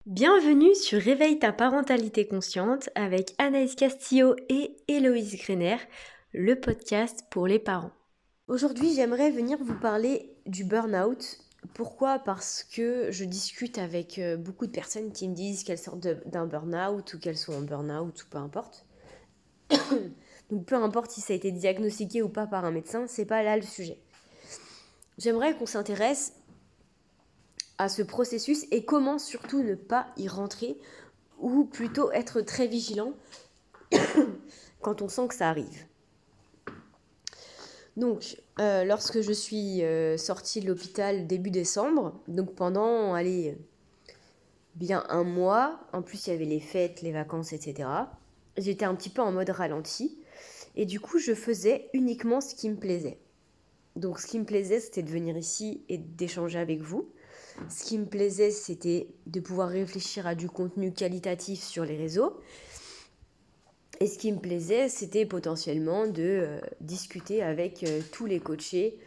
Bienvenue sur Réveille ta parentalité consciente avec Anaïs Castillo et Héloïse Grener, le podcast pour les parents. Aujourd'hui, j'aimerais venir vous parler du burn-out. Pourquoi ? Parce que je discute avec beaucoup de personnes qui me disent qu'elles sortent d'un burn-out ou qu'elles sont en burn-out ou peu importe. Donc peu importe si ça a été diagnostiqué ou pas par un médecin, c'est pas là le sujet. J'aimerais qu'on s'intéresse à ce processus et comment surtout ne pas y rentrer ou plutôt être très vigilant quand on sent que ça arrive. Donc, lorsque je suis sortie de l'hôpital début décembre, donc pendant, bien un mois, en plus il y avait les fêtes, les vacances, etc., j'étais un petit peu en mode ralenti, et du coup je faisais uniquement ce qui me plaisait. Donc ce qui me plaisait, c'était de venir ici et d'échanger avec vous. Ce qui me plaisait, c'était de pouvoir réfléchir à du contenu qualitatif sur les réseaux. Et ce qui me plaisait, c'était potentiellement de discuter avec tous les coachés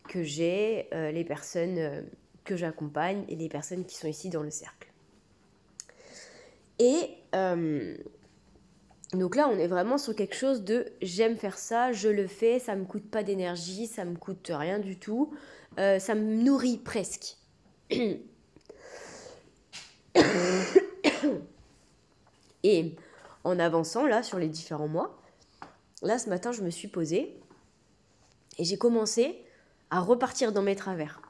que j'ai, les personnes que j'accompagne et les personnes qui sont ici dans le cercle. Et donc là, on est vraiment sur quelque chose de j'aime faire ça, je le fais, ça me coûte pas d'énergie, ça me coûte rien du tout, ça me nourrit presque. Et en avançant là sur les différents mois, là ce matin je me suis posée et j'ai commencé à repartir dans mes travers.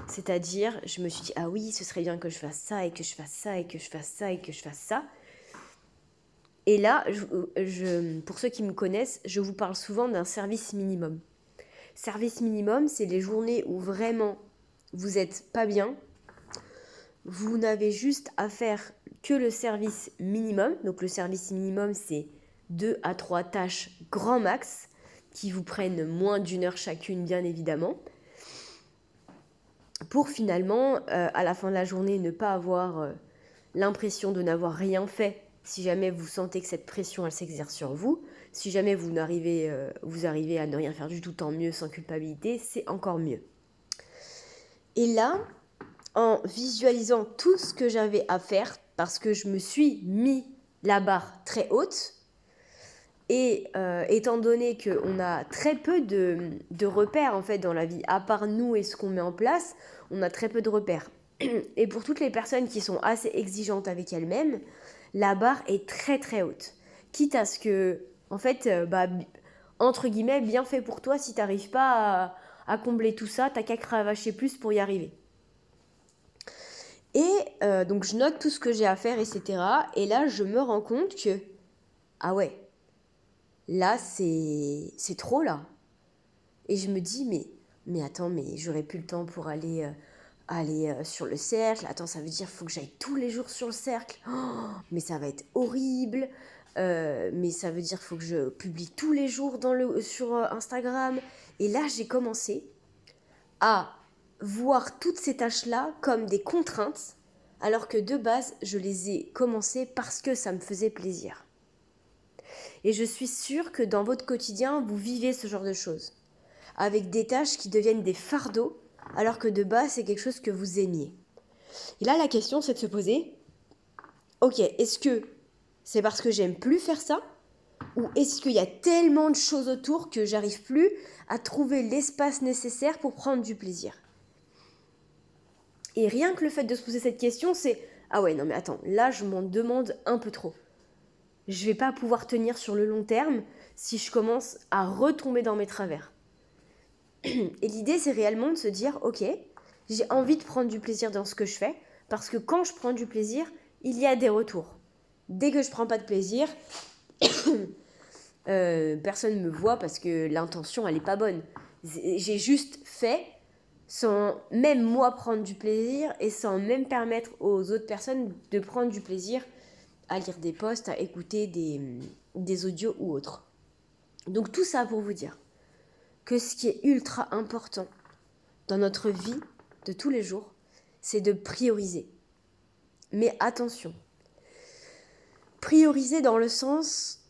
C'est-à-dire, je me suis dit, ah oui, ce serait bien que je fasse ça, et que je fasse ça, et que je fasse ça, et que je fasse ça. Et là, pour ceux qui me connaissent, je vous parle souvent d'un service minimum. Service minimum, c'est les journées où vraiment vous n'êtes pas bien. Vous n'avez juste à faire que le service minimum. Donc le service minimum, c'est 2 à 3 tâches grand max qui vous prennent moins d'une heure chacune, bien évidemment. Pour finalement, à la fin de la journée, ne pas avoir l'impression de n'avoir rien fait si jamais vous sentez que cette pression, elle s'exerce sur vous. Si jamais vous arrivez à ne rien faire du tout, tant mieux, sans culpabilité, c'est encore mieux. Et là, en visualisant tout ce que j'avais à faire, parce que je me suis mis la barre très haute, et étant donné qu'on a très peu de repères en fait dans la vie, à part nous et ce qu'on met en place, on a très peu de repères. Et pour toutes les personnes qui sont assez exigeantes avec elles-mêmes, la barre est très très haute. Quitte à ce que, en fait, entre guillemets, bien fait pour toi, si tu n'arrives pas à combler tout ça, t'as qu'à cravacher plus pour y arriver. Et donc je note tout ce que j'ai à faire, etc. Et là, je me rends compte que, ah ouais, là, c'est trop, là. Et je me dis, mais attends, mais j'aurais plus le temps pour aller sur le cercle. Attends, ça veut dire qu'il faut que j'aille tous les jours sur le cercle. Oh, mais ça va être horrible. Mais ça veut dire qu'il faut que je publie tous les jours sur Instagram. Et là, j'ai commencé à voir toutes ces tâches-là comme des contraintes, alors que de base, je les ai commencées parce que ça me faisait plaisir. Et je suis sûre que dans votre quotidien, vous vivez ce genre de choses, avec des tâches qui deviennent des fardeaux, alors que de base, c'est quelque chose que vous aimiez. Et là, la question, c'est de se poser, ok, est-ce que c'est parce que j'aime plus faire ça ? Ou est-ce qu'il y a tellement de choses autour que j'arrive plus à trouver l'espace nécessaire pour prendre du plaisir ? Et rien que le fait de se poser cette question, c'est « Ah ouais, non mais attends, là je m'en demande un peu trop. Je vais pas pouvoir tenir sur le long terme si je commence à retomber dans mes travers. » Et l'idée, c'est réellement de se dire « Ok, j'ai envie de prendre du plaisir dans ce que je fais, parce que quand je prends du plaisir, il y a des retours. Dès que je prends pas de plaisir, personne me voit parce que l'intention, elle est pas bonne. J'ai juste fait sans même moi prendre du plaisir et sans même permettre aux autres personnes de prendre du plaisir à lire des posts, à écouter des audios ou autres. Donc tout ça pour vous dire que ce qui est ultra important dans notre vie de tous les jours, c'est de prioriser. Mais attention, prioriser dans le sens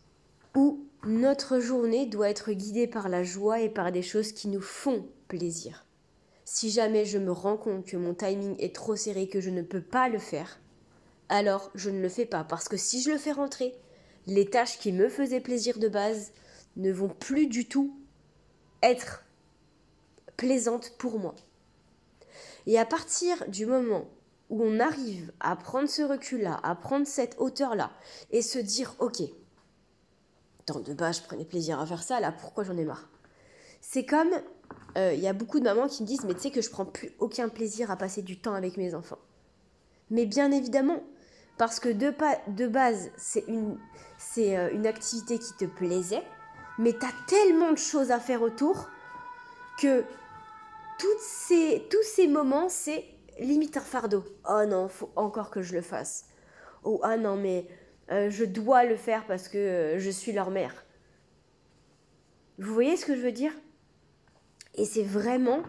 où notre journée doit être guidée par la joie et par des choses qui nous font plaisir. Si jamais je me rends compte que mon timing est trop serré, que je ne peux pas le faire, alors je ne le fais pas. Parce que si je le fais rentrer, les tâches qui me faisaient plaisir de base ne vont plus du tout être plaisantes pour moi. Et à partir du moment où on arrive à prendre ce recul-là, à prendre cette hauteur-là, et se dire, ok, attends, de base, je prenais plaisir à faire ça, là, pourquoi j'en ai marre? C'est comme, y a beaucoup de mamans qui me disent, mais tu sais que je prends plus aucun plaisir à passer du temps avec mes enfants. Mais bien évidemment, parce que de base, c'est une activité qui te plaisait, mais tu as tellement de choses à faire autour que tous ces moments, c'est limite un fardeau. Oh non, faut encore que je le fasse. Oh ah non, mais je dois le faire parce que je suis leur mère. Vous voyez ce que je veux dire? Et c'est vraiment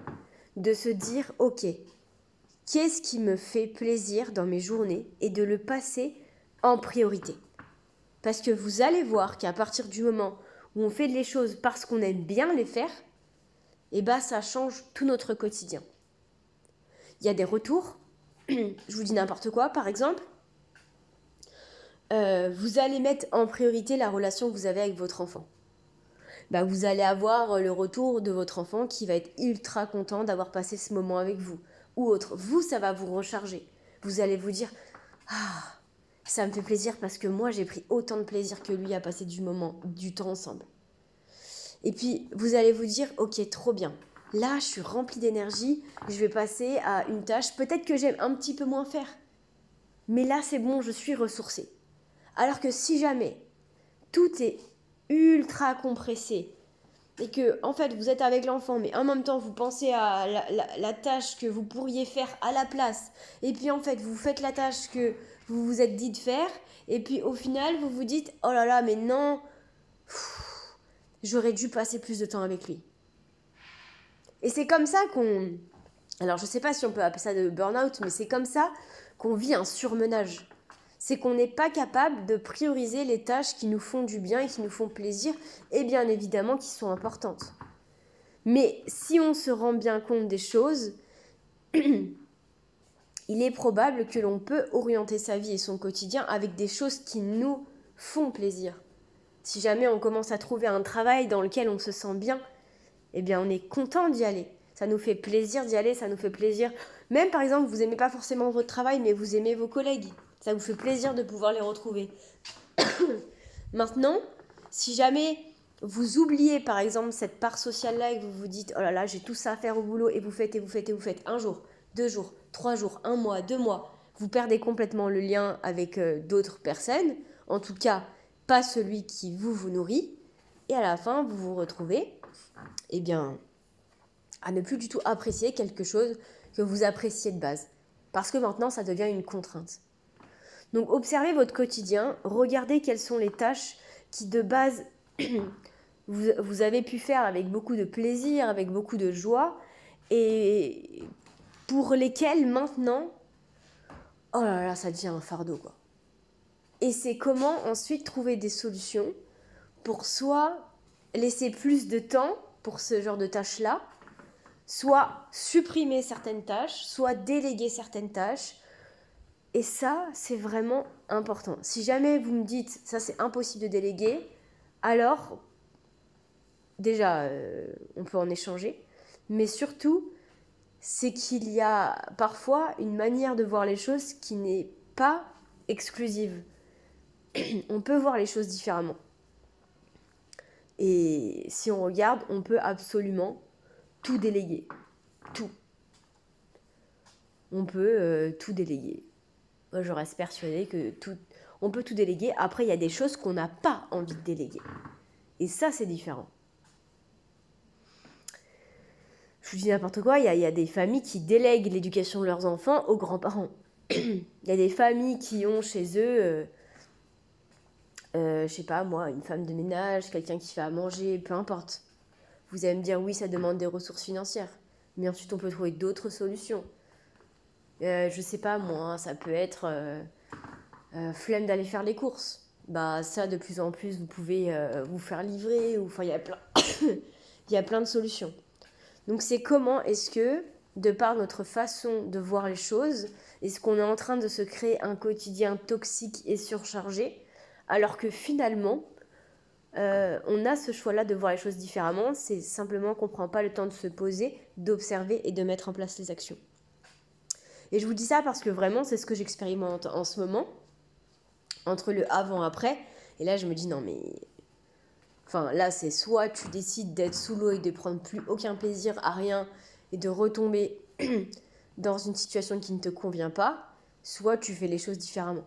de se dire, ok, qu'est-ce qui me fait plaisir dans mes journées et de le passer en priorité. Parce que vous allez voir qu'à partir du moment où on fait les choses parce qu'on aime bien les faire, et bah ça change tout notre quotidien. Il y a des retours, je vous dis n'importe quoi, par exemple, vous allez mettre en priorité la relation que vous avez avec votre enfant. Bah, vous allez avoir le retour de votre enfant qui va être ultra content d'avoir passé ce moment avec vous. Ou autre. Vous, ça va vous recharger. Vous allez vous dire, ah, ça me fait plaisir parce que moi, j'ai pris autant de plaisir que lui à passer du temps ensemble. Et puis, vous allez vous dire, ok, trop bien. Là, je suis remplie d'énergie, je vais passer à une tâche, peut-être que j'aime un petit peu moins faire. Mais là, c'est bon, je suis ressourcée. Alors que si jamais tout est ultra compressé et que en fait vous êtes avec l'enfant mais en même temps vous pensez à la tâche que vous pourriez faire à la place et puis en fait vous faites la tâche que vous vous êtes dit de faire et puis au final vous vous dites oh là là mais non, j'aurais dû passer plus de temps avec lui. Et c'est comme ça alors je sais pas si on peut appeler ça de burn-out, mais c'est comme ça qu'on vit un surmenage. C'est qu'on n'est pas capable de prioriser les tâches qui nous font du bien et qui nous font plaisir, et bien évidemment qui sont importantes. Mais si on se rend bien compte des choses, il est probable que l'on peut orienter sa vie et son quotidien avec des choses qui nous font plaisir. Si jamais on commence à trouver un travail dans lequel on se sent bien, eh bien on est content d'y aller. Ça nous fait plaisir d'y aller, ça nous fait plaisir. Même par exemple, vous n'aimez pas forcément votre travail, mais vous aimez vos collègues. Ça vous fait plaisir de pouvoir les retrouver. Maintenant, si jamais vous oubliez par exemple cette part sociale-là et que vous vous dites « Oh là là, j'ai tout ça à faire au boulot » et vous faites un jour, 2 jours, 3 jours, 1 mois, 2 mois, vous perdez complètement le lien avec d'autres personnes, en tout cas pas celui qui vous nourrit, et à la fin vous vous retrouvez eh bien, à ne plus du tout apprécier quelque chose que vous appréciez de base. Parce que maintenant, ça devient une contrainte. Donc, observez votre quotidien, regardez quelles sont les tâches qui, de base, vous avez pu faire avec beaucoup de plaisir, avec beaucoup de joie, et pour lesquelles, maintenant, oh là là, ça devient un fardeau, quoi. Et c'est comment, ensuite, trouver des solutions pour soit laisser plus de temps pour ce genre de tâches-là, soit supprimer certaines tâches, soit déléguer certaines tâches. Et ça, c'est vraiment important. Si jamais vous me dites, ça c'est impossible de déléguer, alors, déjà, on peut en échanger. Mais surtout, c'est qu'il y a parfois une manière de voir les choses qui n'est pas exclusive. On peut voir les choses différemment. Et si on regarde, on peut absolument tout déléguer. Tout. On peut tout déléguer. Moi, je reste persuadée que on peut tout déléguer. Après, il y a des choses qu'on n'a pas envie de déléguer. Et ça, c'est différent. Je vous dis n'importe quoi, il y a des familles qui délèguent l'éducation de leurs enfants aux grands-parents. Il y a des familles qui ont chez eux... je sais pas moi, une femme de ménage, quelqu'un qui fait à manger, peu importe. Vous allez me dire oui, ça demande des ressources financières, mais ensuite on peut trouver d'autres solutions. Je sais pas moi, ça peut être flemme d'aller faire les courses. Bah ça, de plus en plus, vous pouvez vous faire livrer, ou enfin il y a plein, il y a plein de solutions. Donc c'est comment est-ce que, de par notre façon de voir les choses, Est-ce qu'on est en train de se créer un quotidien toxique et surchargé, alors que finalement, on a ce choix-là de voir les choses différemment, c'est simplement qu'on ne prend pas le temps de se poser, d'observer et de mettre en place les actions. Et je vous dis ça parce que vraiment, c'est ce que j'expérimente en ce moment, entre le avant-après, et là je me dis non mais... Enfin là c'est soit tu décides d'être sous l'eau et de prendre plus aucun plaisir à rien et de retomber dans une situation qui ne te convient pas, soit tu fais les choses différemment.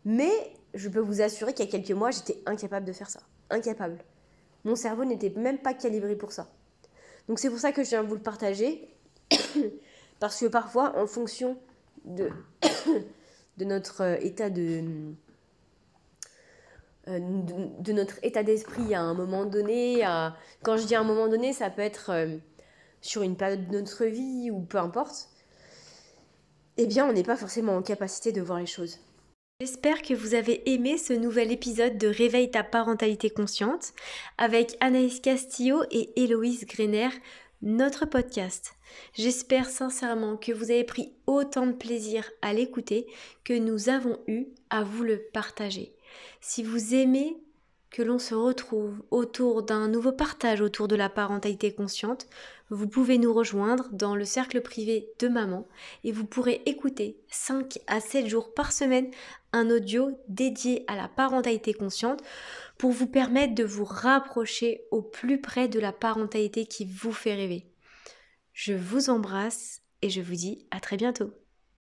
Mais je peux vous assurer qu'il y a quelques mois, j'étais incapable de faire ça. Incapable. Mon cerveau n'était même pas calibré pour ça. Donc c'est pour ça que je viens vous le partager. Parce que parfois, en fonction de notre état de notre état d'esprit à un moment donné, quand je dis à un moment donné, ça peut être sur une période de notre vie ou peu importe, eh bien on n'est pas forcément en capacité de voir les choses. J'espère que vous avez aimé ce nouvel épisode de Réveille ta parentalité consciente avec Anaïs Castillo et Héloïse Grener, notre podcast. J'espère sincèrement que vous avez pris autant de plaisir à l'écouter que nous avons eu à vous le partager. Si vous aimez que l'on se retrouve autour d'un nouveau partage autour de la parentalité consciente, vous pouvez nous rejoindre dans le cercle privé de maman et vous pourrez écouter 5 à 7 jours par semaine un audio dédié à la parentalité consciente pour vous permettre de vous rapprocher au plus près de la parentalité qui vous fait rêver. Je vous embrasse et je vous dis à très bientôt.